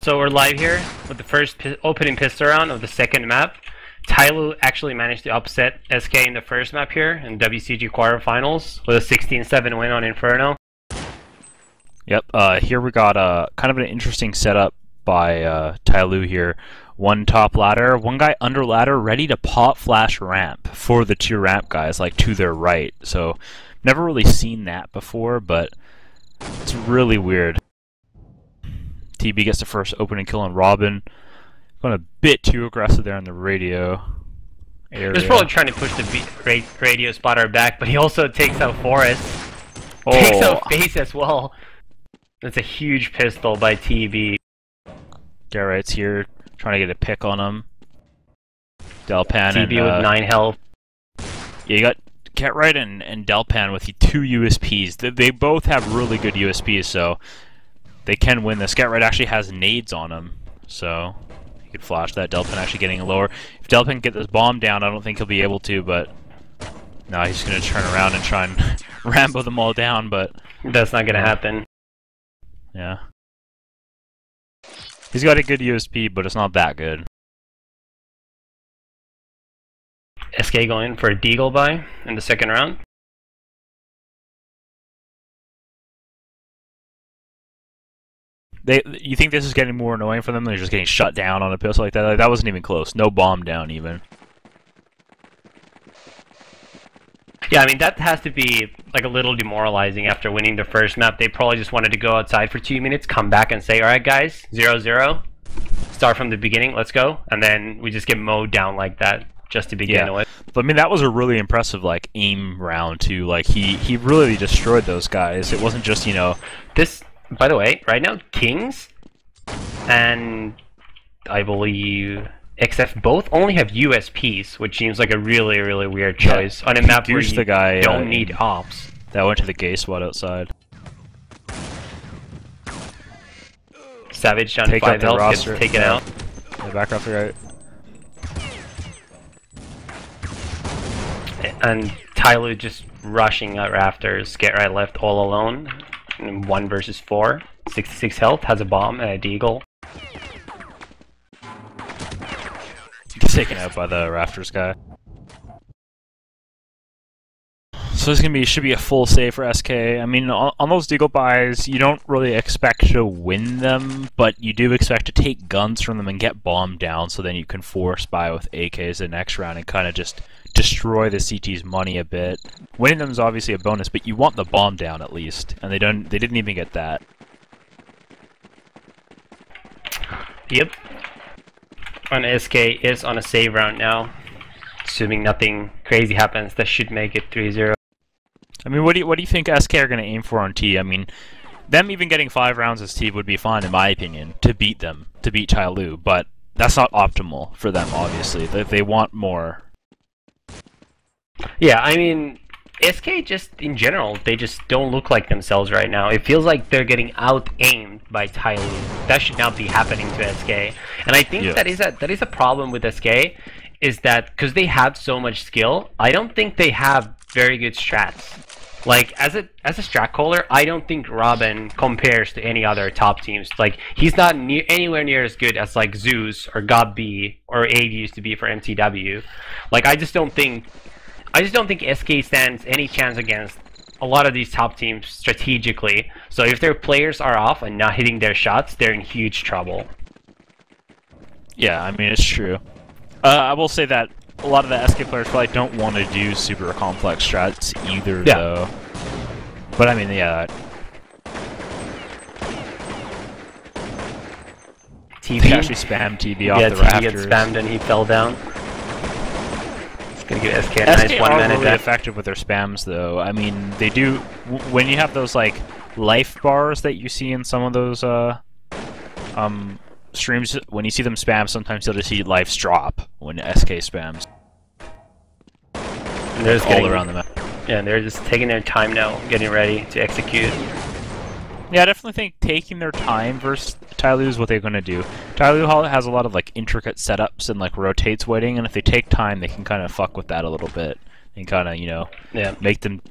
So we're live here with the first opening pistol round of the second map. TyLoo actually managed to upset SK in the first map here in WCG quarterfinals with a 16-7 win on Inferno. Yep, here we got kind of an interesting setup by TyLoo here. One top ladder, one guy under ladder ready to pop flash ramp for the two ramp guys, like to their right. So, never really seen that before, but it's really weird. TB gets the first opening kill on Robin. Going a bit too aggressive there in the radio area. He's probably trying to push the radio spotter back, but he also takes out Forest. Oh. Takes out Face as well. That's a huge pistol by TB. Garrett's here trying to get a pick on him. Delpan TB and, with 9 health. Yeah, you got Cartwright and Delpan with 2 USPs. They both have really good USPs, so they can win this. Cartwright actually has nades on him, so he could flash that. Delpan actually getting lower. If Delpan can get this bomb down, I don't think he'll be able to, but no, he's going to turn around and try and Rambo them all down, but that's not going to happen. Yeah. He's got a good USP, but it's not that good. SK going for a deagle buy in the second round. You think this is getting more annoying for them? They're just getting shut down on a pistol like that? Like, that wasn't even close. No bomb down even. Yeah, I mean, that has to be like a little demoralizing after winning the first map. They probably just wanted to go outside for 2 minutes, come back and say, alright guys, 0-0. Start from the beginning, let's go. And then we just get mowed down like that just to begin with. But I mean, that was a really impressive like aim round too. Like he really destroyed those guys. It wasn't just, you know... This, by the way, right now, Kings and I believe XF both only have USPs, which seems like a really, really weird choice on a map where you don't need ops. That went to the gay spot outside. Savage down to 5 health, gets taken out. Yeah, back off the right. And TyLoo just rushing at rafters, get right left all alone. 1 versus 4. 66 health, has a bomb and a deagle. Gets taken out by the rafters guy. So this should be a full save for SK. I mean, on those deagle buys, you don't really expect to win them, but you do expect to take guns from them and get bombed down, so then you can force buy with AKs the next round and kind of just destroy the CT's money a bit. Winning them is obviously a bonus, but you want the bomb down at least, and they didn't even get that. Yep. And SK is on a save round now. Assuming nothing crazy happens, that should make it 3-0. I mean, what do you think SK are going to aim for on T? I mean, them even getting 5 rounds as T would be fine, in my opinion, to beat them, to beat TyLoo, but that's not optimal for them, obviously. They want more. Yeah, I mean, SK just, in general, they just don't look like themselves right now. It feels like they're getting out-aimed by TyLoo. That should not be happening to SK. And I think that is a problem with SK, is that, because they have so much skill, I don't think they have very good strats. Like, as a strat caller, I don't think Robin compares to any other top teams. Like, he's not anywhere near as good as, like, Zeus or GobB or AD used to be for MTW. Like, I just don't think SK stands any chance against a lot of these top teams strategically. So if their players are off and not hitting their shots, they're in huge trouble. Yeah, I mean, it's true. I will say that a lot of the SK players probably don't want to do super complex strats either, though. But I mean, yeah. TB actually spammed TB off the rafters. Yeah, TB gets spammed and he fell down. It's gonna give SK a nice 1 minute. SK are really effective with their spams, though. I mean, they do. When you have those like life bars that you see in some of those streams, when you see them spam, sometimes you'll just see lives drop when SK spams. And they're just all around the map. Yeah, they're just taking their time now, getting ready to execute. Yeah, I definitely think taking their time versus TyLoo is what they're going to do. TyLoo has a lot of like intricate setups and like rotates waiting, and if they take time, they can kind of fuck with that a little bit and kind of, you know, make them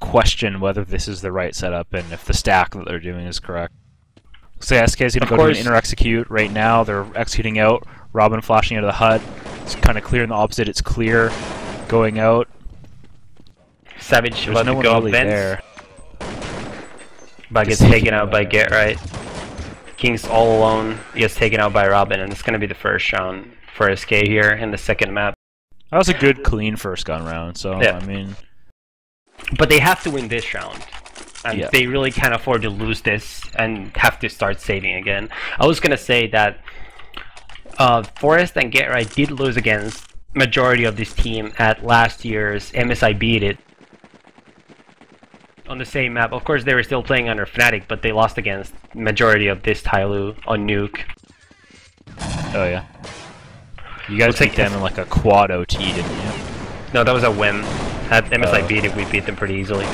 question whether this is the right setup and if the stack that they're doing is correct. So SK is going to go to an inner execute right now. They're executing out. Robin flashing out of the hut. It's kind of clear in the opposite. It's clear. Going out. Savage There's no one go really there. But gets taken out by Get Right. King's all alone. He gets taken out by Robin, and it's going to be the first round for SK here in the second map. That was a good, clean first gun round, so, yeah. I mean... But they have to win this round. And yeah. They really can't afford to lose this and have to start saving again. I was going to say that Forest and Get Right did lose against majority of this team at last year's MSI Beat It. On the same map. Of course, they were still playing under Fnatic, but they lost against majority of this TyLoo on Nuke. Oh, yeah. You guys beat them in like a quad OT, didn't you? No, that was a whim. At MSI Beat It, we beat them pretty easily.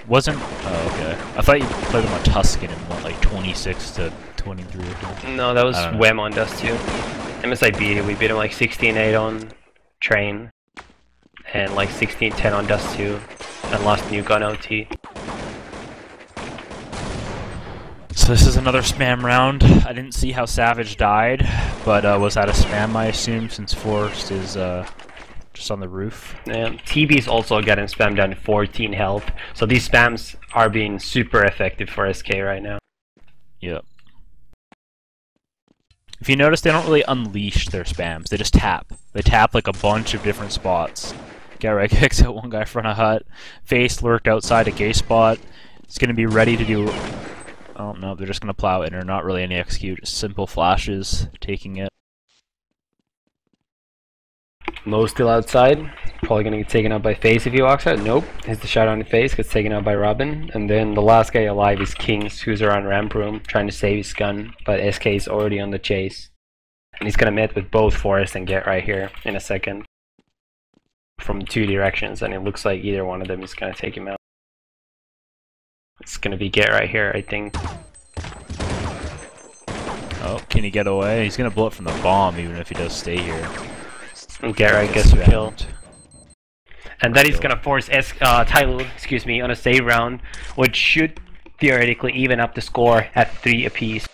Wasn't... Oh, okay. I thought you played them on Tuscan and went like 26 to 23 or something. No, that was whim on Dust 2. MSI Beat It, we beat them like 16-8 on Train. And like 16-10 on Dust 2. And lost Nuke on OT. So this is another spam round. I didn't see how Savage died, but was that a spam, I assume, since Forrest is just on the roof? Yeah, TB's also getting spammed down to 14 health, so these spams are being super effective for SK right now. Yep. If you notice, they don't really unleash their spams, they just tap. They tap like a bunch of different spots. Get Right kicks out one guy front of hut. Face lurked outside a gay spot. It's going to be ready to do... Oh no, they're just going to plow in, or not really any execute. Just simple flashes, taking it. Mo's still outside. Probably going to get taken out by Face if he walks out. Nope. Hits the shot on the Face, gets taken out by Robin. And then the last guy alive is Kings, who's around ramp room, trying to save his gun. But SK is already on the chase. And he's going to meet with both Forest and Get Right here in a second. From two directions, and it looks like either one of them is going to take him out. It's going to be Get Right here, I think. Oh, can he get away? He's going to blow it from the bomb, even if he does stay here. And Get Right gets killed. And that is going to force TyLoo, on a save round, which should theoretically even up the score at 3 apiece.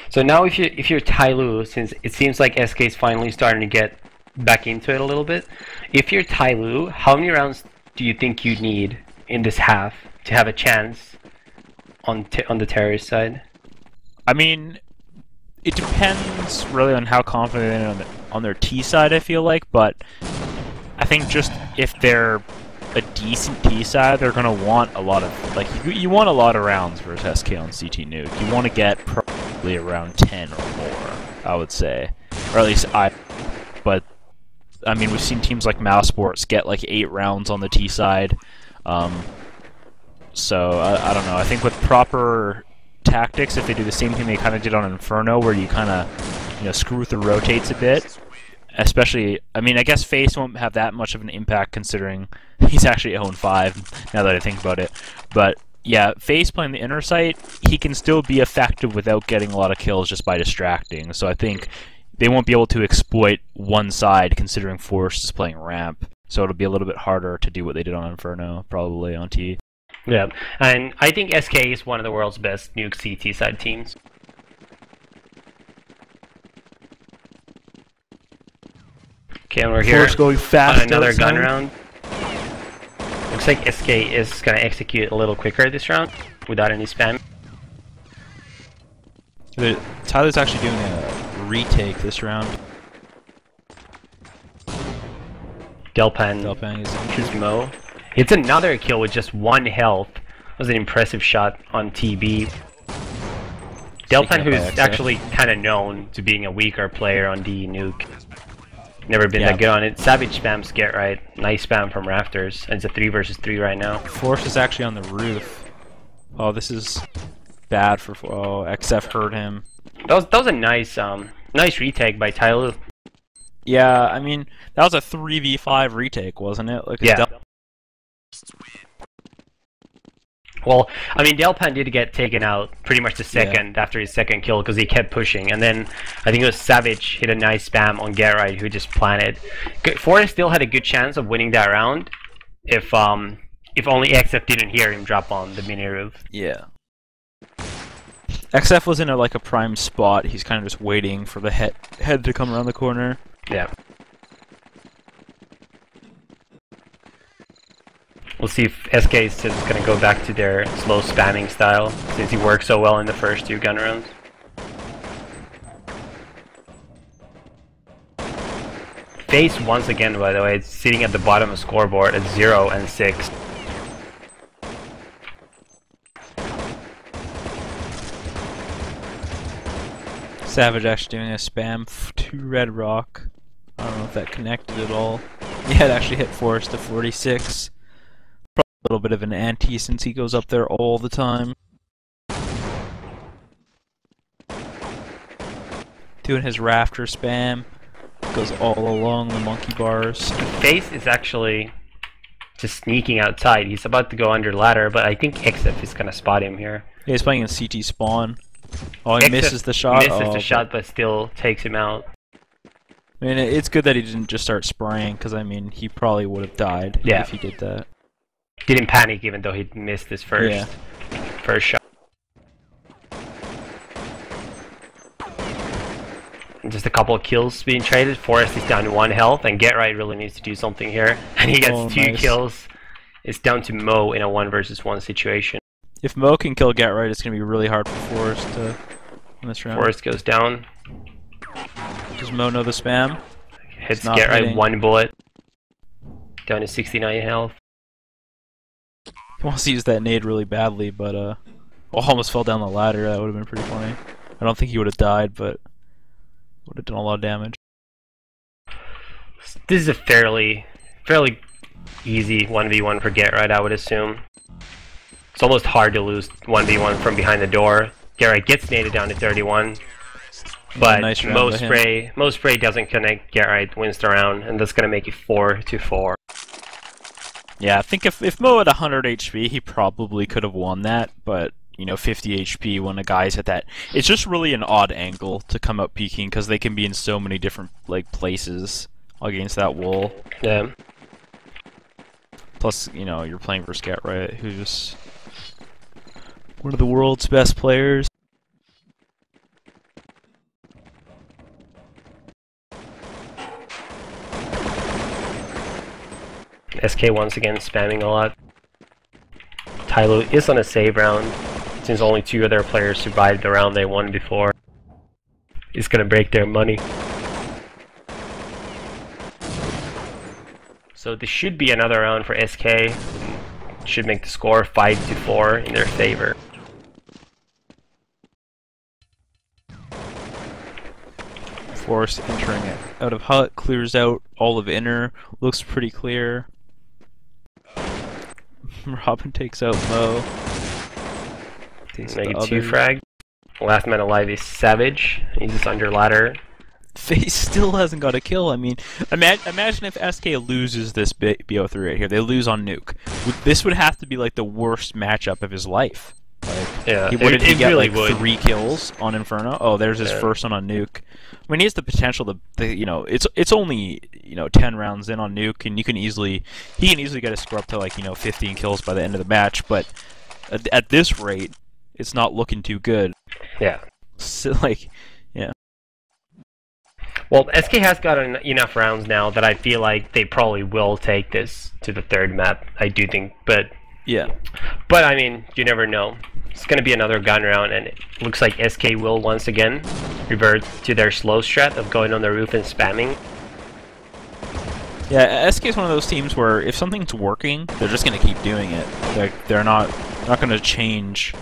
So now if you're TyLoo, since it seems like SK is finally starting to get back into it a little bit, if you're TyLoo, how many rounds do you think you need in this half to have a chance on the terrorist side? I mean, it depends really on how confident they are on their T side, I feel like, but I think just if they're a decent T side, they're going to want a lot of, like, you want a lot of rounds versus SK on CT Nuke. You want to get probably around 10 or more, I would say. Or at least but, I mean, we've seen teams like Mousesports get like 8 rounds on the T side. So, I don't know. I think with proper tactics, if they do the same thing they kind of did on Inferno, where you kind of, you know, screw through rotates a bit, especially, I mean, I guess Face won't have that much of an impact considering he's actually 0-5, now that I think about it. But, yeah, Face playing the inner site, he can still be effective without getting a lot of kills just by distracting. So I think they won't be able to exploit one side considering Force is playing ramp. So it'll be a little bit harder to do what they did on Inferno, probably, on T. Yeah, and I think SK is one of the world's best Nuke CT side teams. Okay, and we're here going fast on another outside. gun round. Looks like SK is going to execute a little quicker this round, without any spam. TyLoo's actually doing a retake this round. Delpan is choose Mo. It's another kill with just 1 health. That was an impressive shot on TB. Delpan, who's actually kind of known to being a weaker player on D Nuke. Never been that good on it. Savage spams Get Right. Nice spam from Rafters. And it's a 3 versus 3 right now. Force is actually on the roof. Oh, this is bad for... Oh, XF hurt him. That was a nice nice retake by TyLoo. Yeah, I mean, that was a 3v5 retake, wasn't it? Like, yeah. Well, I mean, Delpan did get taken out pretty much the second after his second kill because he kept pushing, and then I think it was Savage hit a nice spam on Get Right, who just planted. Forrest still had a good chance of winning that round if If only XF didn't hear him drop on the mini roof. Yeah. XF was in a prime spot. He's kind of just waiting for the head to come around the corner. Yeah. We'll see if SK is just going to go back to their slow spamming style, since he worked so well in the first 2 gun rounds. FaZe once again, by the way, is sitting at the bottom of the scoreboard at 0 and 6. Savage actually doing a spam to Red Rock. I don't know if that connected at all. Yeah, it actually hit Forrest to 46. Probably a little bit of an anti since he goes up there all the time. Doing his rafter spam. Goes all along the monkey bars. FaZe is actually just sneaking outside. He's about to go under ladder, but I think XF is going to spot him here. Yeah, he's playing in CT spawn. Oh, he misses the shot. Misses the shot, but still takes him out. I mean, it's good that he didn't just start spraying, because I mean, he probably would have died if he did that. Didn't panic even though he missed his first shot. And just a couple of kills being traded. Forrest is down to 1 health, and Get Right really needs to do something here. And he gets 2 kills. It's down to Mo in a 1 versus 1 situation. If Mo can kill Get Right, it's going to be really hard for Forrest to win this round. Forrest goes down. Does Mo know the spam? Hits Get Right 1 bullet. Down to 69 health. He wants to use that nade really badly, but almost fell down the ladder. That would have been pretty funny. I don't think he would have died, but would have done a lot of damage. This is a fairly easy 1v1 for Get Right, I would assume. It's almost hard to lose 1v1 from behind the door. Get Right gets naded down to 31. But nice Mo spray doesn't connect. Get Right wins the round, and that's gonna make it 4-4. Yeah, I think if Mo had 100 HP, he probably could have won that, but you know, 50 HP when a guy's at that. It's just really an odd angle to come up peeking, because they can be in so many different places against that wall. Yeah. Plus, you know, you're playing versus Get Right, who's one of the world's best players. SK once again spamming a lot. TyLoo is on a save round, since only 2 other players survived the round they won before. It's gonna break their money. So this should be another round for SK. Should make the score 5-4 in their favor. Force entering it out of hut, clears out all of inner, looks pretty clear. Robin takes out Mo. Make it 2 frag. Last man alive is Savage. He's just under ladder. FaZe still hasn't got a kill. I mean, imagine if SK loses this BO3 right here. They lose on nuke. This would have to be like the worst matchup of his life. Like, yeah, he would get really like 3 kills on Inferno. Oh, there's his first one on nuke. I mean, he has the potential to, you know, it's only, you know, 10 rounds in on nuke, and he can easily get a score up to like, you know, 15 kills by the end of the match. But at this rate, it's not looking too good. Yeah. So, like, yeah. Well, SK has got enough rounds now that I feel like they probably will take this to the 3rd map. I do think, but yeah. But I mean, you never know. It's going to be another gun round, and it looks like SK will once again revert to their slow strat of going on the roof and spamming. Yeah, SK is one of those teams where if something's working, they're just going to keep doing it. They're not going to change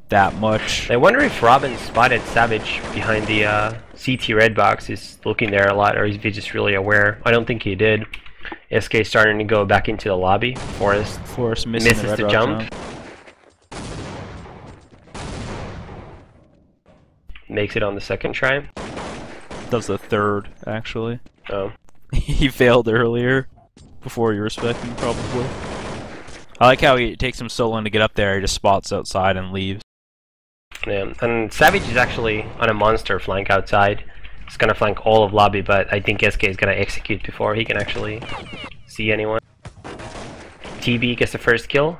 that much. I wonder if Robin spotted Savage behind the CT red box, is looking there a lot, or is he just really aware? I don't think he did. SK starting to go back into the lobby. Forrest misses the jump. Makes it on the 2nd try. Does the 3rd, actually. Oh. He failed earlier, before you were expecting, probably. I like how it takes him so long to get up there, he just spots outside and leaves. Yeah, and Savage is actually on a monster flank outside. He's gonna flank all of lobby, but I think SK is gonna execute before he can actually see anyone. TB gets the first kill.